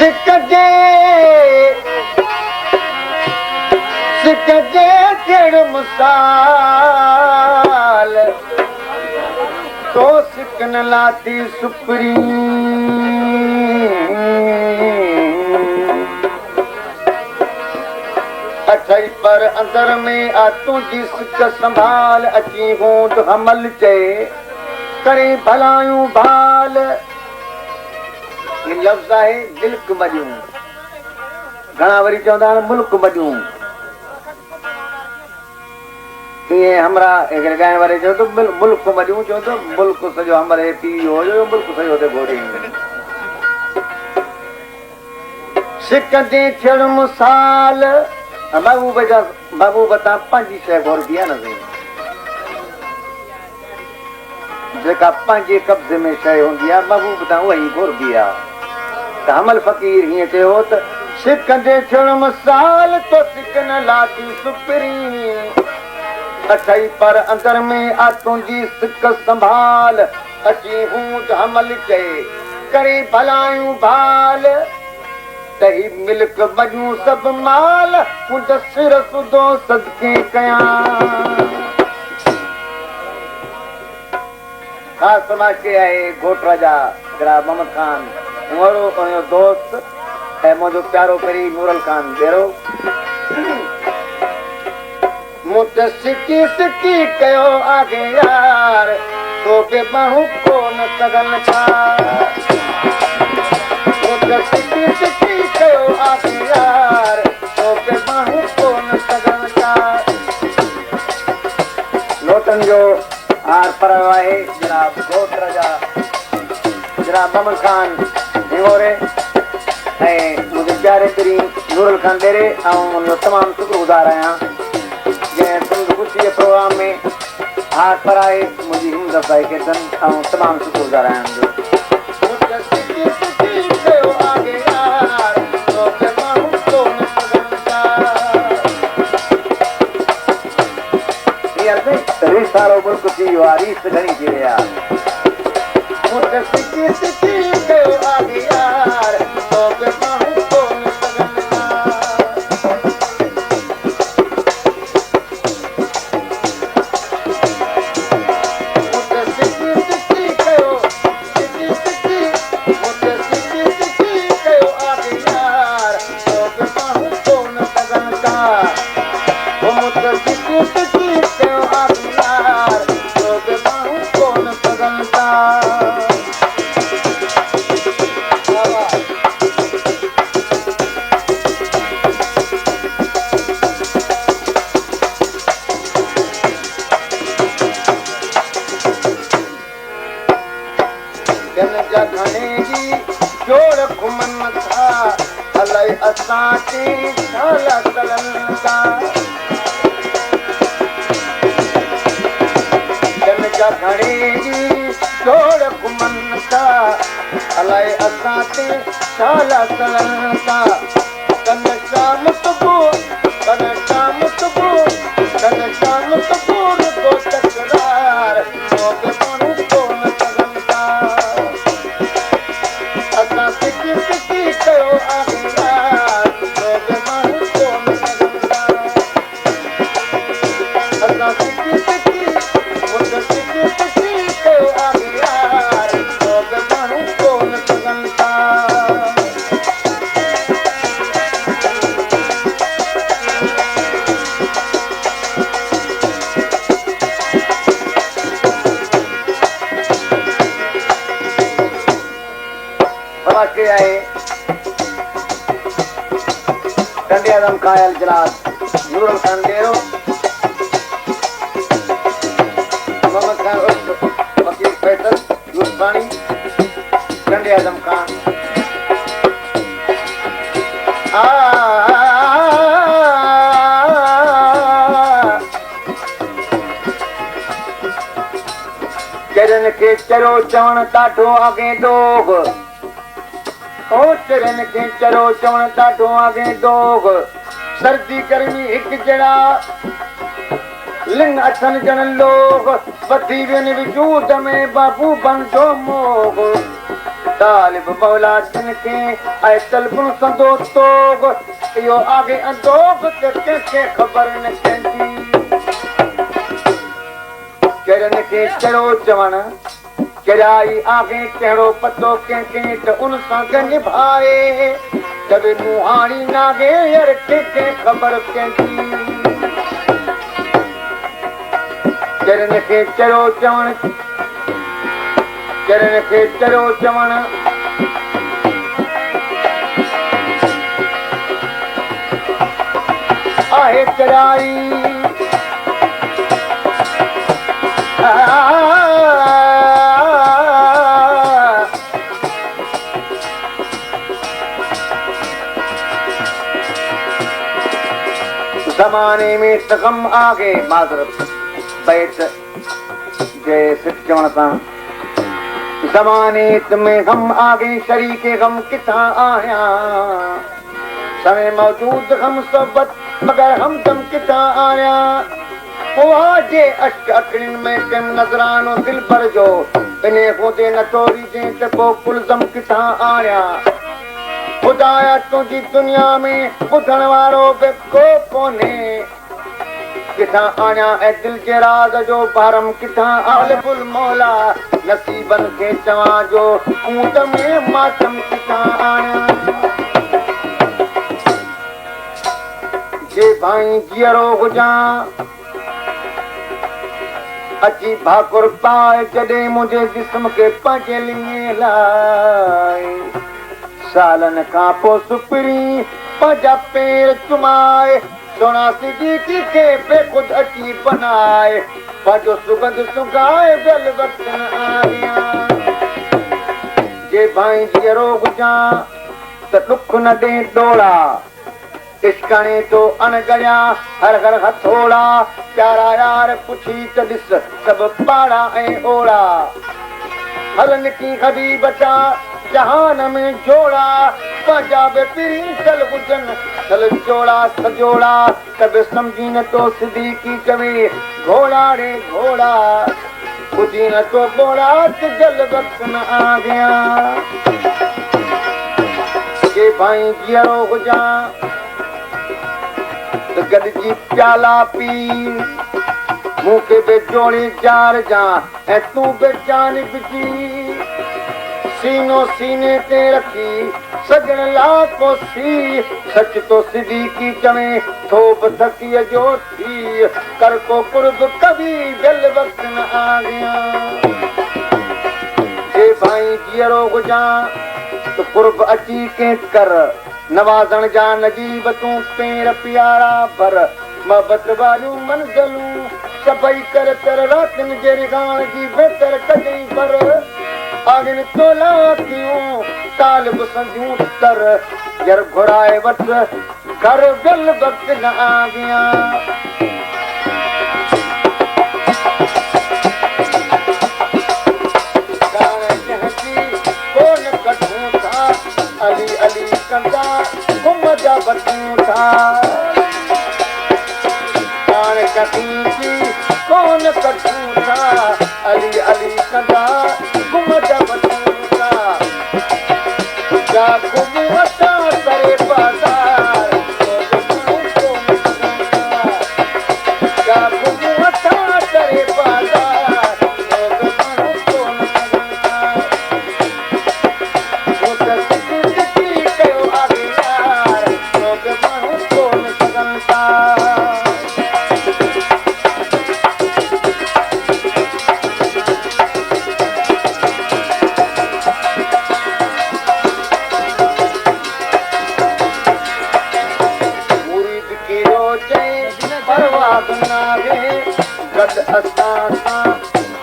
सिकजे सिकजे जड़ मिसाल तो सिकन लाती सुपरी अठई पर अंदर में आतू जी सिक संभाल अची हूं तो हमल चे करे भलायूं भाल। ये लफ्ज़ है दिल्क मजूं घणा वरी चवंदा आहिनि मुल्क मजूं। ये हमरा एक गायन वाले जो तो मुल्क मजूं जो तो मुल्क सजो हमरे पी हो जो मुल्क सजो ते घोड़ी सिक दे थियण मिसाल। बाबू बता 500 रुपया न दे जेका पंहिंजे कब्ज़े में शइ हूंदी आहे बाबू बता वही घुरबी आहे। हमल फ़कीर हीअं चयो त सिक जे थियण मिसाल तो सिक न लाती सुपरी अठई पर अंदर में आ तुंहिंजी सिक संभाल अची हूं त हमल चए करे भलायूं भाल तही मिल्क मजूं सब माल मुदस्सिर सुदो सदके कयां। ख़ास समाज के आहे घोट राजा जनाब मोहम्मद खान उमरो उनजो दोस्त ऐं मुंहिंजो प्यारो परी नूरल खान बेरो मुझे सिकी सिकी कयो आगे यार तो बे बाहू को न सगन छा मुझे सिकी सिकी कयो आगे यार तो बे बाहू को न सगन छा। लोटन जो हार परायो आहे जनाब घोट राजा जनाब मोहम्मद खान हिंगोरे ऐं मुंहिंजे प्यारे परी नूरल खान बेरे ऐं उनजो तमामु शुक्रगुज़ार आहियां जंहिं ख़ुशी प्रोग्राम में हाथ पराए मुझी हमदर्द भाई के सन ऐं तमामु शुक्रगुज़ार आहियां। रीस सारो मुल्क थी वियो आहे रीस घणी थी वई आहे कायल जनाब नूरल खान बेरो मोहम्मद खान वकील फैसल यूसुफानी कंडे आजम खान चरन के चरो चवण ॾाढो आगे डोग ओ चरन के चरो चवण ॾाढो आगे डोग सर्दी गर्मी एक जड़ा लिंग अठन जन लोग बधी विन वजूद में बाबू बन जो मोग तालिब मौला जिनके ऐ तलबुन संदो तोग यो आगे अंदोग ते के खबर न कंदी चरण के चरो जवन चराई आगे कहिड़ो पतो के त उन सां निभाए तब मुहाणी नागे यार के खबर कंदी चरण के चरो चवण चरण के चरो चवण आहे चराई जमाने में तगम आगे माजरत बैठ जय सिख चवण सां जमाने में गम आगे शरीके गम किथा आया समय मौजूद हम सोबत मगर हम तुम किथा आया जे अश्क अखड़िन में केम नजरानो दिल पर जो इन्हें खुदे न तोरी जे त को कुलजम किथा आया खुदाया तुझी दुनिया में ॿुधण वारो बि को कोन्हे किथा आया ऐं दिल जे राज़ जो भारम किथा आलिफुल मौला नसीबन के चवां जो ऊंट में मातम किथा आया जे भाई जीअरो हुजां अची भाकुर पाए जॾहिं मुंहिंजे जिस्म के पंहिंजे लिए लाए सालन खां पोइ सुपरी पंहिंजा पेर चुमाए सोना सिद्दीकी के बेखुद अची बनाए पंहिंजो सुगंध सुगाए बेल वक्तन आया जे भाई जीअरो हुजां त ॾुख न ॾे ॾोड़ा इश्कणे तो अनगणिया हर हर हथोड़ा प्यारा यार पुछी त ॾिस सभु पाड़ा ऐं ओड़ा हलन की हबीबता जहान में जोड़ा पंहिंजा बि पिरी सल हुजनि सल जोड़ा सजोड़ा तब समझी न तो सिद्दीकी चवे घोड़ा रे घोड़ा ॿुधी न तो बोड़ा त जल वक्त न आ गया के भाई जीअरो हुजां त गॾिजी प्याला पी मूंखे बि जोड़ी जार जा ऐं तूं बि जानिब जी सीनो सीने ते रखी सजण लाको सी सच तो सिद्दीकी चवे थोप थकीअ जो थी कर को कुर्ब कभी दिल वक्त न आ गया जे भाई जीअरो हुजां त कुर्ब अची के कर नवाज़ण जा नजीब तूं पेर प्यारा भर मोहबत वारियूं मंज़िलूं सभई कर तर रातिन जे रिगान जी बहितर कॾहिं पर आगिन तोला थियूं तालिब संधियूं तर यर घुराए वठ घर दिल वक्त न आ गया अली अली कंदा घुमदा बतूं था कान कथी कौन कटूं था अली अली कंदा घुमदा बतूं था जा घुमता करे बाजार जा घुमता करे बाजार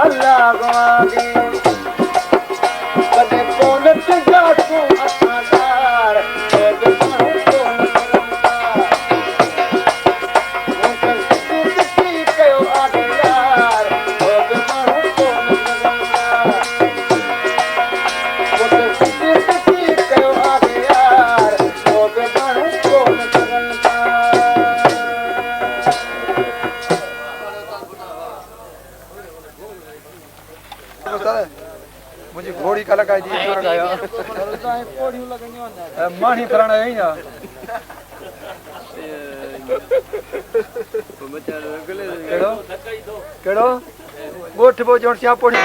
अल्लाह गवागे कदे कोन तुझा तू असादार कयो आगे यार कयो आगे यार टीका लगाई दी जोर लगाया मानी फलाना यही ना केड़ो केड़ो गोठ बो जोन सिया पोड़ी